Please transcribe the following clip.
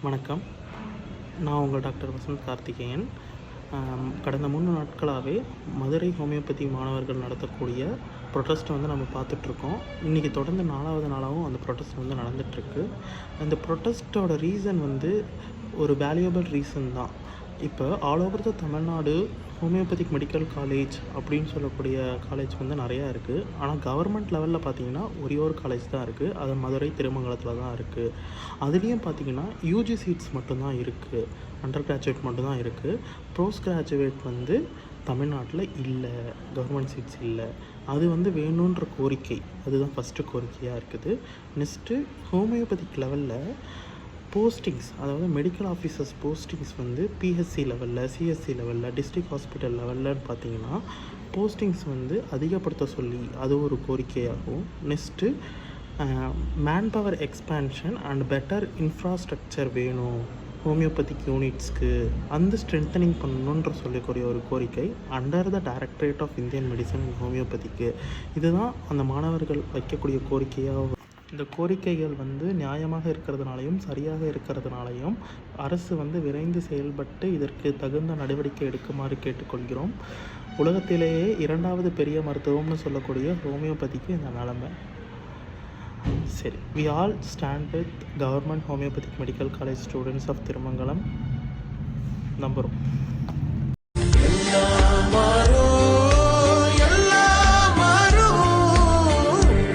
வணக்கம். நான் உங்கள் டாக்டர் வசந்த் கார்த்திகேயன். கடந்த 3 நாட்களாகவே மதுரை ஹோமியோபதி மாணவர்கள் நடத்தக்கூடிய ப்ரொட்டஸ்ட்டை நம்ம பார்த்துட்ருக்கோம். இன்றைக்கி தொடர்ந்து 4வது நாளாகவும் அந்த ப்ரொட்டஸ்ட் நடந்துகிட்ருக்கு. அந்த ப்ரொட்டஸ்ட்டோட ரீசன் ஒரு வேல்யூபிள் ரீசன் தான். இப்போ all over the Tamil Nadu homeopathic medical college அப்படின்னு சொல்லக்கூடிய காலேஜ் நிறையா இருக்குது. ஆனால் கவர்மெண்ட் லெவலில் பார்த்திங்கன்னா ஒரே ஒரு காலேஜ் தான் இருக்குது. அது மதுரை திருமங்கலத்தில் தான் இருக்குது. அதுலேயும் பார்த்திங்கன்னா யூஜி சீட்ஸ் மட்டும்தான் இருக்குது, அண்டர் கிராஜுவேட் மட்டும்தான் இருக்குது. போஸ்ட் கிராஜுவேட் தமிழ்நாட்டில் இல்லை, கவர்மெண்ட் சீட்ஸ் இல்லை. அது வேணுன்ற கோரிக்கை, அதுதான் ஃபஸ்ட்டு கோரிக்கையாக இருக்குது. நெக்ஸ்ட்டு ஹோமியோபதிக் லெவலில் போஸ்டிங்ஸ், அதாவது மெடிக்கல் ஆஃபீஸர்ஸ் போஸ்டிங்ஸ் பிஹெச்சி லெவலில், சிஎஸ்சி லெவலில், டிஸ்ட்ரிக்ட் ஹாஸ்பிட்டல் லெவல்லன்னு பார்த்திங்கன்னா போஸ்டிங்ஸ் அதிகப்படுத்த சொல்லி அது ஒரு கோரிக்கையாகும். Next man power expansion and better infrastructure வேணும் ஹோமியோபதிக் யூனிட்ஸ்க்கு, ஸ்ட்ரென்தனிங் பண்ணணுன்ற சொல்லக்கூடிய ஒரு கோரிக்கை under the directorate of Indian medicine and ஹோமியோபதிக்கு. இதுதான் அந்த மாணவர்கள் வைக்கக்கூடிய கோரிக்கையாக. இந்த கோரிக்கைகள் நியாயமாக இருக்கிறதுனாலையும் சரியாக இருக்கிறதுனாலையும் அரசு விரைந்து செயல்பட்டு இதற்கு தகுந்த நடவடிக்கை எடுக்குமாறு கேட்டுக்கொள்கிறோம். உலகத்திலேயே 2வது பெரிய மருத்துவம்னு சொல்லக்கூடிய ஹோமியோபதிக்கு இந்த நிலைமை. சரி, we all stand with government homeopathic medical college students of Thirumangalam. நம்புகிறோம்.